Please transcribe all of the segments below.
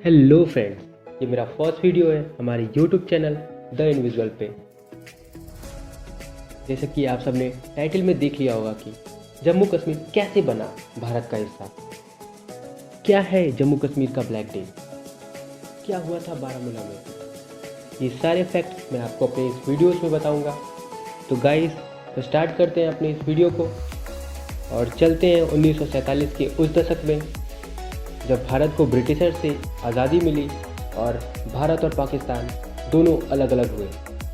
Hello friends, ये मेरा first video है हमारे यूट्यूब चैनल द इनविजुअल पे। जैसे कि आप सबने टाइटल में देख लिया होगा कि जम्मू कश्मीर कैसे बना भारत का हिस्सा। क्या है जम्मू कश्मीर का ब्लैक डे, क्या हुआ था बारामूला में, ये सारे फैक्ट्स मैं आपको अपने इस वीडियोस में बताऊंगा। तो गाइस, तो स्टार्ट करते हैं अपने इस वीडियो को और चलते हैं 1947 के उस दशक में, जब भारत को ब्रिटिशर से आज़ादी मिली और भारत और पाकिस्तान दोनों अलग अलग हुए।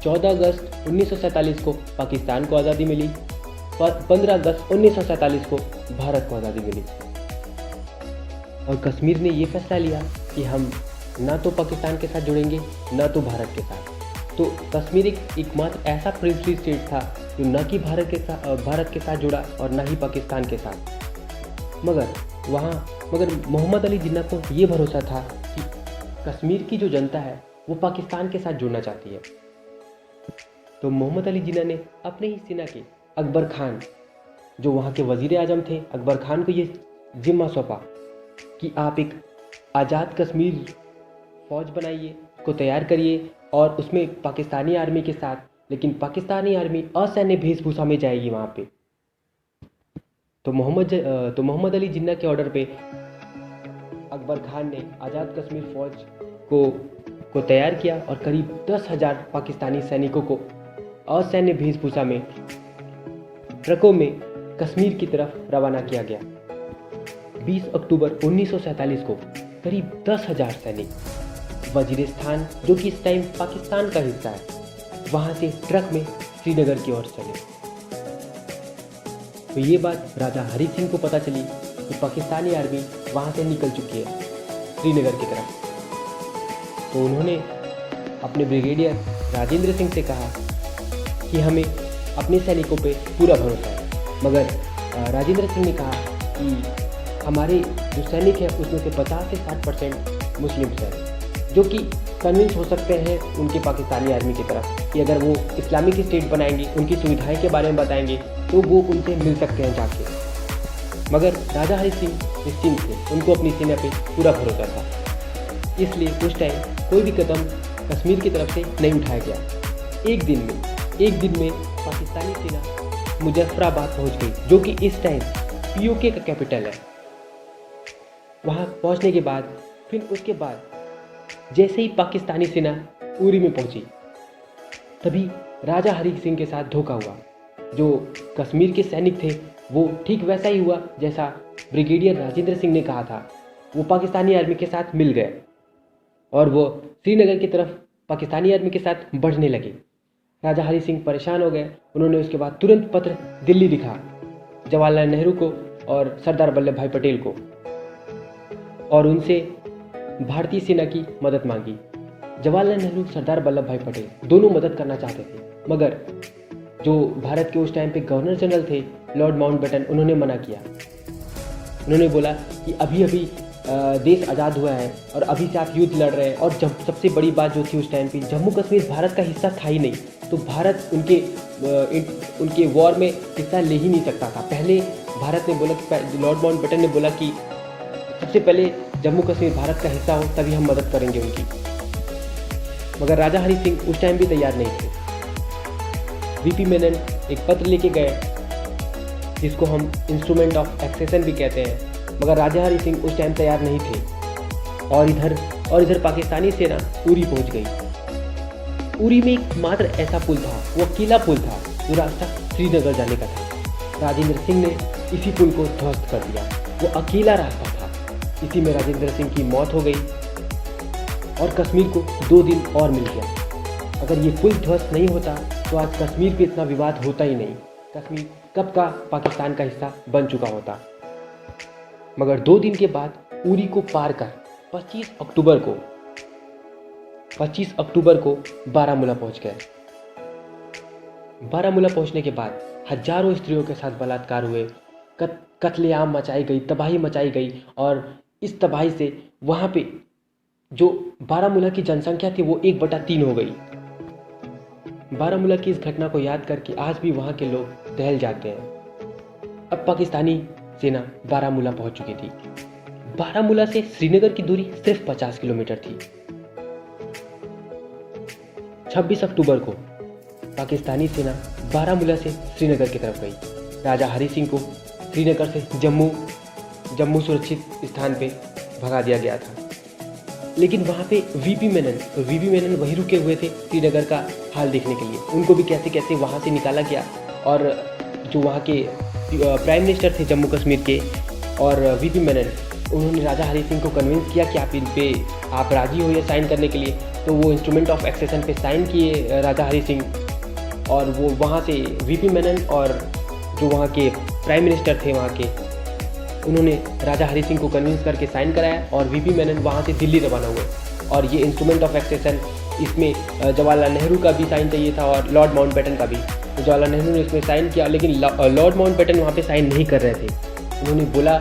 14 अगस्त 1947 को पाकिस्तान को आज़ादी मिली, 15 अगस्त 1947 को भारत को आज़ादी मिली। और कश्मीर ने ये फैसला लिया कि हम ना तो पाकिस्तान के साथ जुड़ेंगे ना तो भारत के साथ। तो कश्मीर एकमात्र ऐसा प्रिंसली स्टेट था जो ना कि भारत के साथ जुड़ा और ना ही पाकिस्तान के साथ। मगर मोहम्मद अली जिन्ना को ये भरोसा था कि कश्मीर की जो जनता है वो पाकिस्तान के साथ जुड़ना चाहती है। तो मोहम्मद अली जिन्ना ने अपने ही सेना के अकबर खान, जो वहाँ के वज़ीर आज़म थे, अकबर खान को ये जिम्मा सौंपा कि आप एक आज़ाद कश्मीर फौज बनाइए, उसको तैयार करिए और उसमें पाकिस्तानी आर्मी के साथ, लेकिन पाकिस्तानी आर्मी असैन्य वेशभूषा में जाएगी वहाँ पे। तो मोहम्मद अली जिन्ना के ऑर्डर पे अकबर खान ने आज़ाद कश्मीर फौज को तैयार किया और करीब 10,000 पाकिस्तानी सैनिकों को असैन्य वेशभूषा में ट्रकों में कश्मीर की तरफ रवाना किया गया। 20 अक्टूबर 1947 को करीब 10,000 सैनिक वजीरिस्तान, जो कि इस टाइम पाकिस्तान का हिस्सा है, वहाँ से ट्रक में श्रीनगर की ओर चले। तो ये बात राजा हरी सिंह को पता चली कि पाकिस्तानी आर्मी वहाँ से निकल चुकी है श्रीनगर की तरफ। तो उन्होंने अपने ब्रिगेडियर राजेंद्र सिंह से कहा कि हमें अपने सैनिकों पे पूरा भरोसा है। मगर राजेंद्र सिंह ने कहा कि हमारे जो सैनिक हैं उसमें से 50 से 60% मुस्लिम्स हैं, जो कि कन्विंस हो सकते हैं उनके पाकिस्तानी आर्मी की तरफ कि अगर वो इस्लामिक स्टेट बनाएंगे, उनकी सुविधाएं के बारे में बताएंगे तो वो उनसे मिल सकते हैं जाके। मगर राजा हरी सिंह निश्चिंत थे, उनको अपनी सेना पे पूरा भरोसा था, इसलिए उस टाइम कोई भी कदम कश्मीर की तरफ से नहीं उठाया गया। एक दिन में पाकिस्तानी सेना मुजफ्फराबाद पहुंच गई, जो कि इस टाइम पीओके का कैपिटल है। वहां पहुंचने के बाद फिर उसके बाद जैसे ही पाकिस्तानी सेना उरी में पहुंची, तभी राजा हरी सिंह के साथ धोखा हुआ। जो कश्मीर के सैनिक थे वो ठीक वैसा ही हुआ जैसा ब्रिगेडियर राजेंद्र सिंह ने कहा था। वो पाकिस्तानी आर्मी के साथ मिल गए और वो श्रीनगर की तरफ पाकिस्तानी आर्मी के साथ बढ़ने लगे। राजा हरी सिंह परेशान हो गए। उन्होंने उसके बाद तुरंत पत्र दिल्ली लिखा जवाहरलाल नेहरू को और सरदार वल्लभ भाई पटेल को, और उनसे भारतीय सेना की मदद मांगी। जवाहरलाल नेहरू, सरदार वल्लभ भाई पटेल दोनों मदद करना चाहते थे, मगर जो भारत के उस टाइम पे गवर्नर जनरल थे लॉर्ड माउंटबेटन, उन्होंने मना किया। उन्होंने बोला कि अभी देश आज़ाद हुआ है और अभी से आप युद्ध लड़ रहे हैं, और जब सबसे बड़ी बात जो थी उस टाइम पे, जम्मू कश्मीर भारत का हिस्सा था ही नहीं, तो भारत उनके वॉर में हिस्सा ले ही नहीं सकता था। पहले भारत ने बोला कि लॉर्ड माउंटबेटन ने बोला कि सबसे पहले जम्मू कश्मीर भारत का हिस्सा हो तभी हम मदद करेंगे उनकी। मगर राजा हरी सिंह उस टाइम भी तैयार नहीं थे। वीपी मेनन एक पत्र लेके गए जिसको हम इंस्ट्रूमेंट ऑफ एक्सेशन भी कहते हैं, मगर राजा हरी सिंह उस टाइम तैयार नहीं थे। और इधर पाकिस्तानी सेना उरी पहुंच गई। उरी में एक मात्र ऐसा पुल था, वो अकेला पुल था जो रास्ता श्रीनगर जाने का था। राजेंद्र सिंह ने इसी पुल को ध्वस्त कर दिया। वो अकेला रास्ता था, इसी में राजेंद्र सिंह की मौत हो गई और कश्मीर को 2 दिन और मिल गया। अगर ये पुल ध्वस्त नहीं होता तो आज कश्मीर पे इतना विवाद होता ही नहीं। कश्मीर कब का पाकिस्तान का हिस्सा बन चुका होता। मगर 2 दिन के बाद उरी को पार कर 25 अक्टूबर को बारामूला पहुंच गए। बारामूला पहुंचने के बाद हजारों स्त्रियों के साथ बलात्कार हुए, कत्लेआम मचाई गई, तबाही मचाई गई, और इस तबाही से वहाँ पे जो बारामूला की जनसंख्या थी वो 1/3 हो गई। बारामूला की इस घटना को याद करके आज भी वहाँ के लोग दहल जाते हैं। अब पाकिस्तानी सेना बारामूला पहुंच चुकी थी। बारामूला से श्रीनगर की दूरी सिर्फ 50 किलोमीटर थी। 26 अक्टूबर को पाकिस्तानी सेना बारामूला से श्रीनगर की तरफ गई। राजा हरी सिंह को श्रीनगर से जम्मू सुरक्षित स्थान पे भगा दिया गया था। लेकिन वहाँ पे वीपी मेनन वहीं रुके हुए थे श्रीनगर का हाल देखने के लिए। उनको भी कैसे कैसे वहाँ से निकाला गया और जो वहाँ के प्राइम मिनिस्टर थे जम्मू कश्मीर के और वीपी मेनन, उन्होंने राजा हरी सिंह को कन्विंस किया कि आप राजी हो ये साइन करने के लिए। तो वो इंस्ट्रूमेंट ऑफ एक्सेशन पे साइन किए राजा हरी सिंह, और वो वहाँ से वीपी मेनन और जो वहाँ के प्राइम मिनिस्टर थे वहाँ के, उन्होंने राजा हरी सिंह को कन्विंस करके साइन कराया और वीपी मेनन वहाँ से दिल्ली रवाना हुए। और ये इंस्ट्रूमेंट ऑफ एक्सेशन, इसमें जवाहरलाल नेहरू का भी साइन चाहिए था और लॉर्ड माउंटबेटन का भी। तो जवाहरलाल नेहरू ने इसमें साइन किया, लेकिन लॉर्ड माउंटबेटन वहाँ पे साइन नहीं कर रहे थे। उन्होंने बोला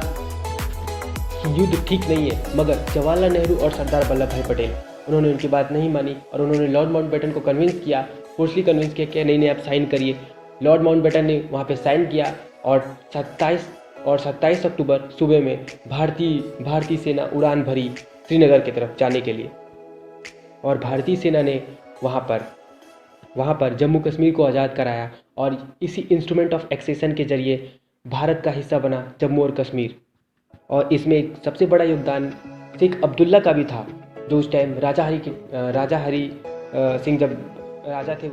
कि युद्ध ठीक नहीं है, मगर जवाहरलाल नेहरू और सरदार वल्लभ भाई पटेल, उन्होंने उनकी बात नहीं मानी और उन्होंने लॉर्ड माउंटबेटन को कन्विंस किया, फोर्सली कन्विंस किया कि नहीं आप साइन करिए। लॉर्ड माउंटबेटन ने वहाँ पे साइन किया और 27 अक्टूबर सुबह में भारतीय सेना उड़ान भरी श्रीनगर की तरफ जाने के लिए। और भारतीय सेना ने वहाँ पर जम्मू कश्मीर को आज़ाद कराया और इसी इंस्ट्रूमेंट ऑफ एक्सेशन के जरिए भारत का हिस्सा बना जम्मू और कश्मीर। और इसमें सबसे बड़ा योगदान शेख अब्दुल्ला का भी था, जो उस टाइम राजा हरी सिंह जब राजा थे,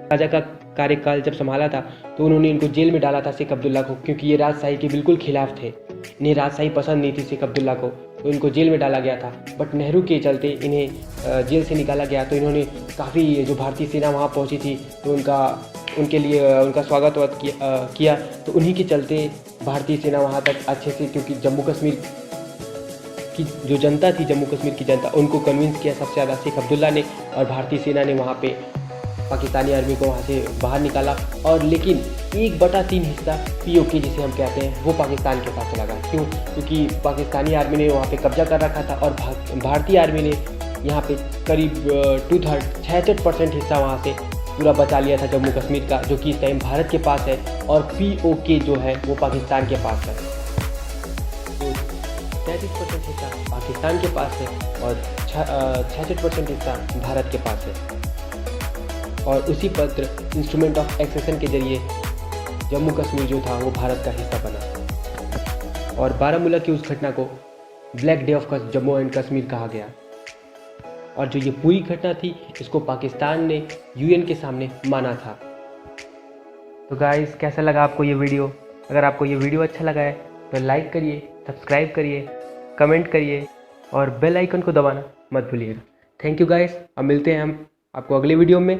राजा का कार्यकाल जब संभाला था, तो उन्होंने इनको जेल में डाला था शेख अब्दुल्ला को, क्योंकि ये राजशाही के बिल्कुल खिलाफ थे। इन्हें राजशाही पसंद नहीं थी शेख अब्दुल्ला को, तो इनको जेल में डाला गया था। बट नेहरू के चलते इन्हें जेल से निकाला गया। तो इन्होंने काफ़ी, जो भारतीय सेना वहाँ पहुँची थी तो उनके लिए उनका स्वागत किया। तो उन्हीं के चलते भारतीय सेना वहाँ तक अच्छे से, क्योंकि जम्मू कश्मीर की जो जनता थी, जम्मू कश्मीर की जनता, उनको कन्विंस किया सबसे ज़्यादा शेख अब्दुल्ला ने, और भारतीय सेना ने वहाँ पे पाकिस्तानी आर्मी को वहाँ से बाहर निकाला। और लेकिन 1/3 हिस्सा POK जिसे हम कहते हैं, वो पाकिस्तान के पास चला गया। क्यों? क्योंकि पाकिस्तानी आर्मी ने वहाँ पे कब्जा कर रखा था और भारतीय आर्मी ने यहाँ पे करीब 66% हिस्सा वहाँ से पूरा बचा लिया था जम्मू कश्मीर का, जो कि इस टाइम भारत के पास है, और POK जो है वो पाकिस्तान के पास है। तो 33% हिस्सा पाकिस्तान के पास है और 66% हिस्सा भारत के पास है। और उसी पत्र इंस्ट्रूमेंट ऑफ एक्सेशन के जरिए जम्मू कश्मीर जो था वो भारत का हिस्सा बना। और बारामूला की उस घटना को black day of Jammu and Kashmir कहा गया। और जो ये पूरी घटना थी, इसको पाकिस्तान ने UN के सामने माना था। तो गाइस, कैसा लगा आपको ये वीडियो? अगर आपको ये वीडियो अच्छा लगा है तो लाइक करिए, सब्सक्राइब करिए, कमेंट करिए और बेल आइकन को दबाना मत भूलिएगा। Thank you guys. अब मिलते हैं हम आपको अगले वीडियो में।